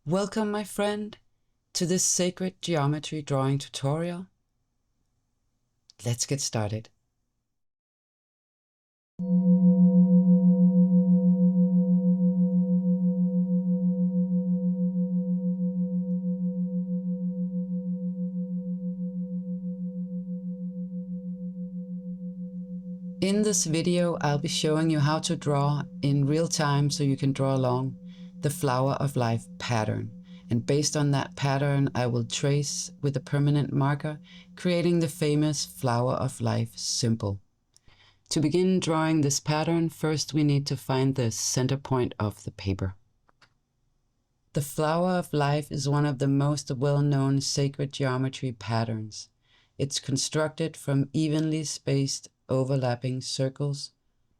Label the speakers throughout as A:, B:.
A: Welcome, my friend, to this sacred geometry drawing tutorial. Let's get started. In this video, I'll be showing you how to draw in real time so you can draw along the flower of life pattern. And based on that pattern, I will trace with a permanent marker, creating the famous flower of life symbol. To begin drawing this pattern, first we need to find the center point of the paper. The flower of life is one of the most well-known sacred geometry patterns. It's constructed from evenly spaced overlapping circles.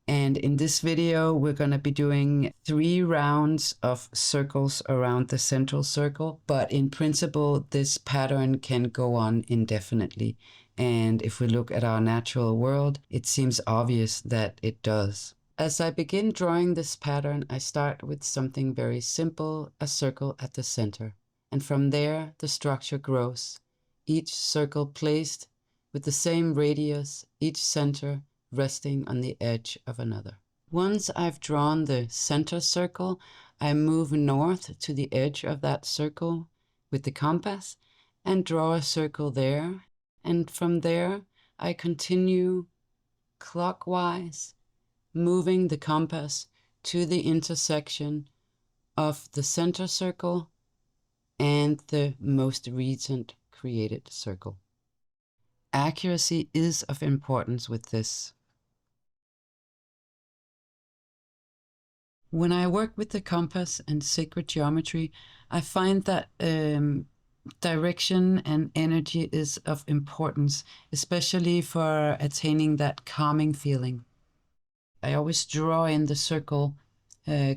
A: And in this video, we're going to be doing 3 rounds of circles around the central circle. But in principle, this pattern can go on indefinitely. And if we look at our natural world, it seems obvious that it does. As I begin drawing this pattern, I start with something very simple, a circle at the center. And from there, the structure grows. Each circle placed with the same radius, each center resting on the edge of another. Once I've drawn the center circle, I move north to the edge of that circle with the compass and draw a circle there. And from there, I continue clockwise, moving the compass to the intersection of the center circle and the most recent created circle. Accuracy is of importance with this. When I work with the compass and sacred geometry, I find that direction and energy is of importance, especially for attaining that calming feeling. I always draw in the circle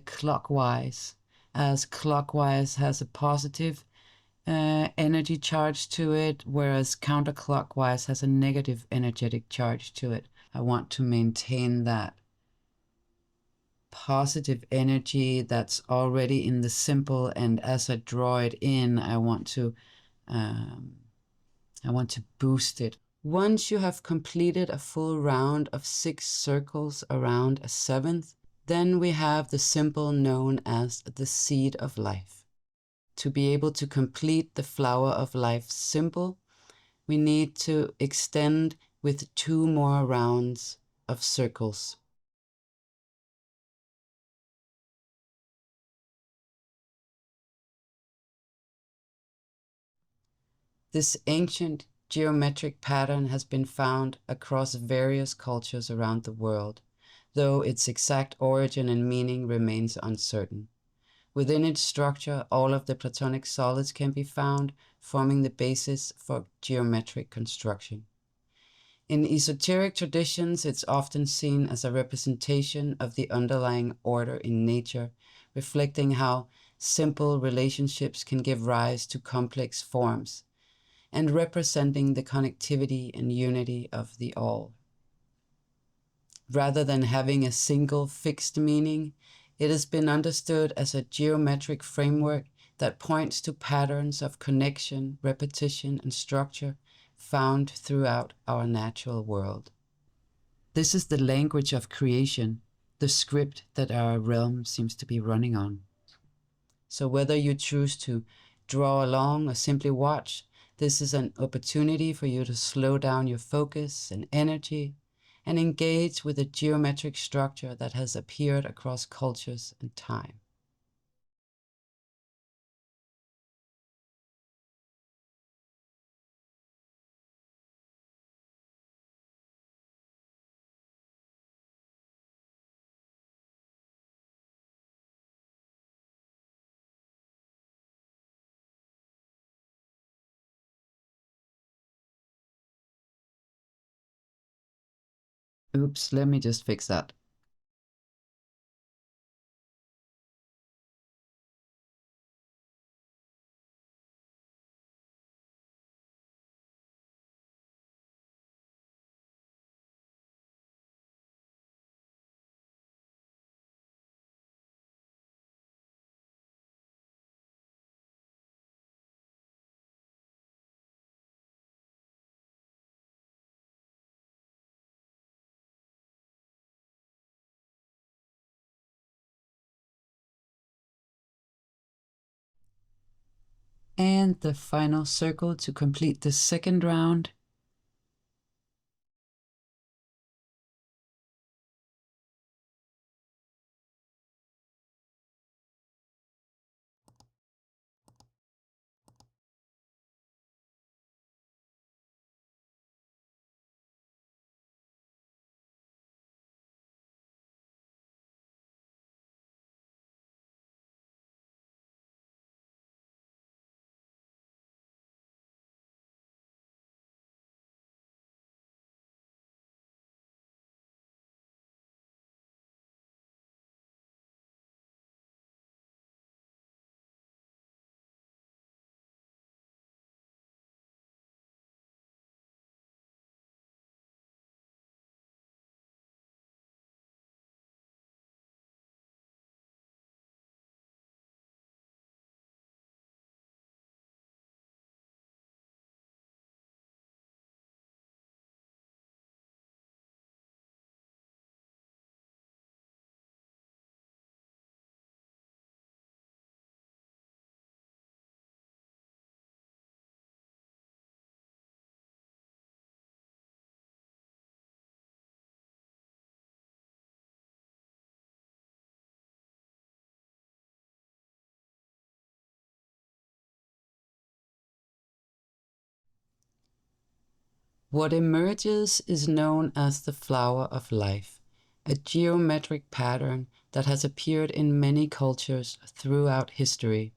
A: clockwise, as clockwise has a positive energy charge to it, whereas counterclockwise has a negative energetic charge to it. I want to maintain that positive energy that's already in the symbol, and as I draw it in, I want to boost it. Once you have completed a full round of 6 circles around a 7th, then we have the symbol known as the seed of life. To be able to complete the flower of life symbol, we need to extend with 2 more rounds of circles. This ancient geometric pattern has been found across various cultures around the world, though its exact origin and meaning remains uncertain. Within its structure, all of the Platonic solids can be found, forming the basis for geometric construction. In esoteric traditions, it's often seen as a representation of the underlying order in nature, reflecting how simple relationships can give rise to complex forms, and representing the connectivity and unity of the all. Rather than having a single fixed meaning, it has been understood as a geometric framework that points to patterns of connection, repetition, and structure found throughout our natural world. This is the language of creation, the script that our realm seems to be running on. So whether you choose to draw along or simply watch, this is an opportunity for you to slow down your focus and energy and engage with a geometric structure that has appeared across cultures and time. Oops, let me just fix that. And the final circle to complete the second round. What emerges is known as the flower of life, a geometric pattern that has appeared in many cultures throughout history.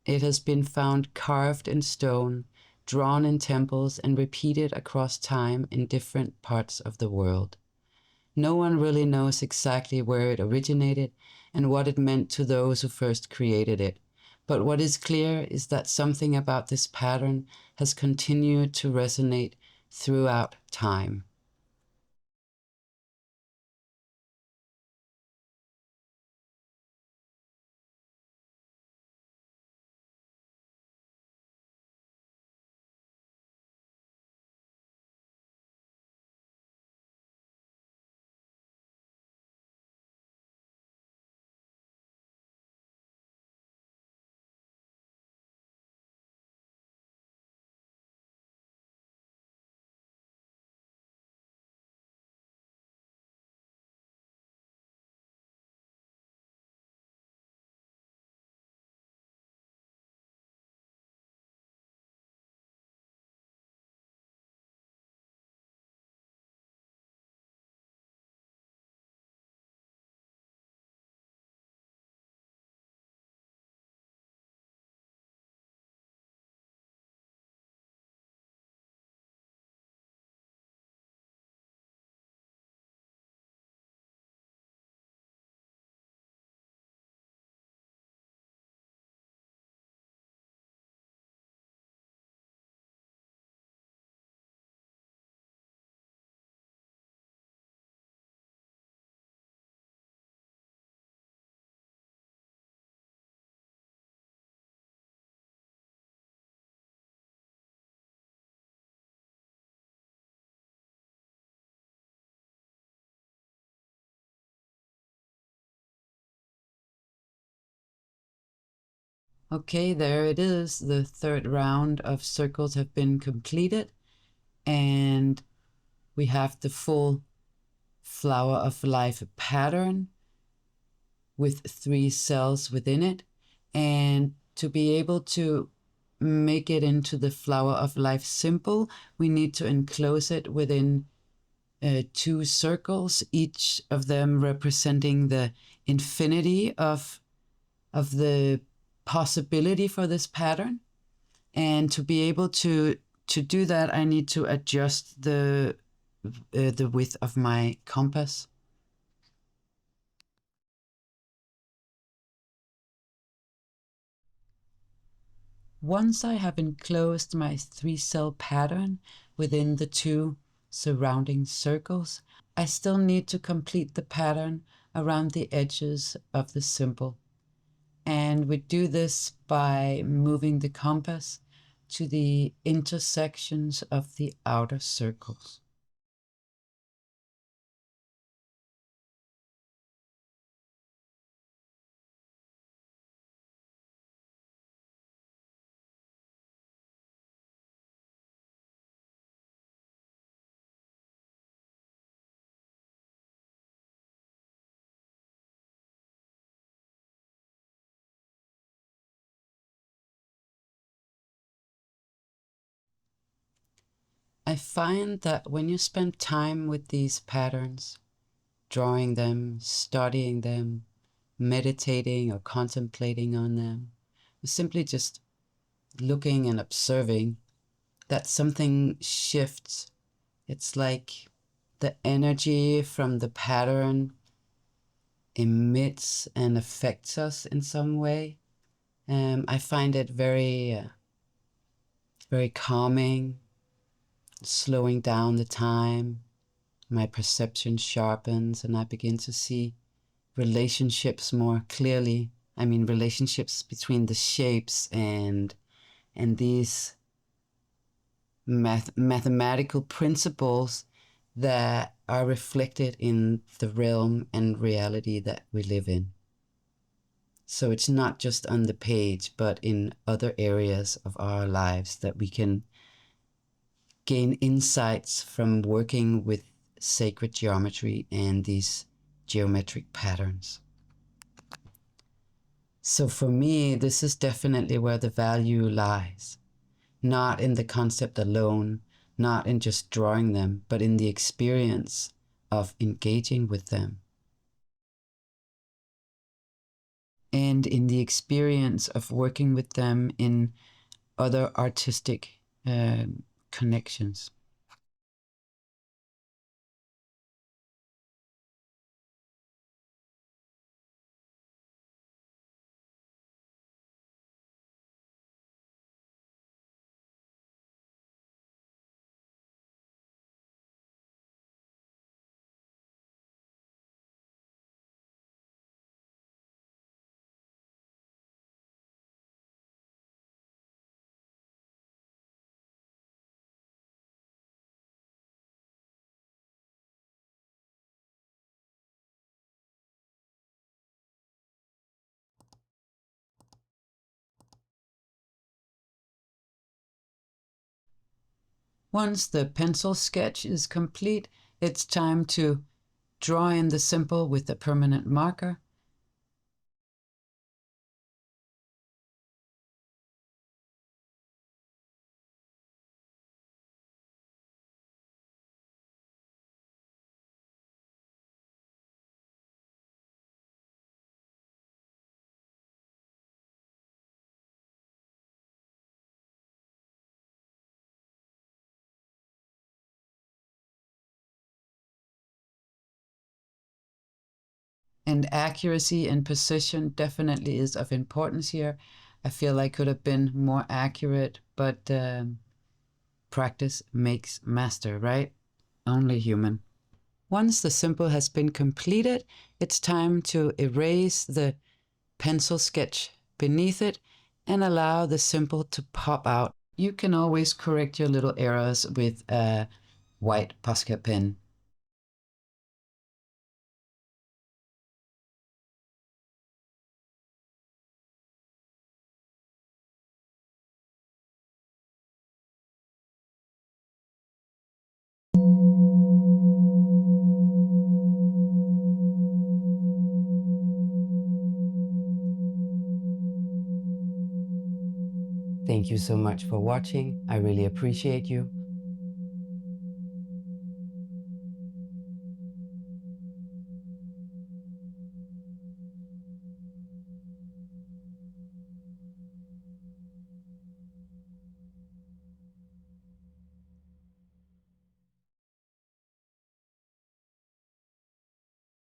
A: It has been found carved in stone, drawn in temples, and repeated across time in different parts of the world. No one really knows exactly where it originated and what it meant to those who first created it. But what is clear is that something about this pattern has continued to resonate throughout time. Okay, there it is. The third round of circles have been completed, and we have the full flower of life pattern with 3 cells within it. And to be able to make it into the flower of life symbol, we need to enclose it within 2 circles, each of them representing the infinity of the possibility for this pattern. And to be able to do that, I need to adjust the width of my compass. Once I have enclosed my 3-cell pattern within the 2 surrounding circles, I still need to complete the pattern around the edges of the symbol. And we do this by moving the compass to the intersections of the outer circles. I find that when you spend time with these patterns, drawing them, studying them, meditating or contemplating on them, or simply just looking and observing, that something shifts. It's like the energy from the pattern emits and affects us in some way. I find it very calming, slowing down the time. My perception sharpens and I begin to see relationships more clearly. I mean, relationships between the shapes and these mathematical principles that are reflected in the realm and reality that we live in. So it's not just on the page, but in other areas of our lives that we can gain insights from working with sacred geometry and these geometric patterns. So for me, this is definitely where the value lies. Not in the concept alone, not in just drawing them, but in the experience of engaging with them. And in the experience of working with them in other artistic connections. Once the pencil sketch is complete, it's time to draw in the symbol with the permanent marker. And accuracy and precision definitely is of importance here. I feel I could have been more accurate, but practice makes master, right? Only human. Once the symbol has been completed, it's time to erase the pencil sketch beneath it and allow the symbol to pop out. You can always correct your little errors with a white Posca pen. Thank you so much for watching. I really appreciate you.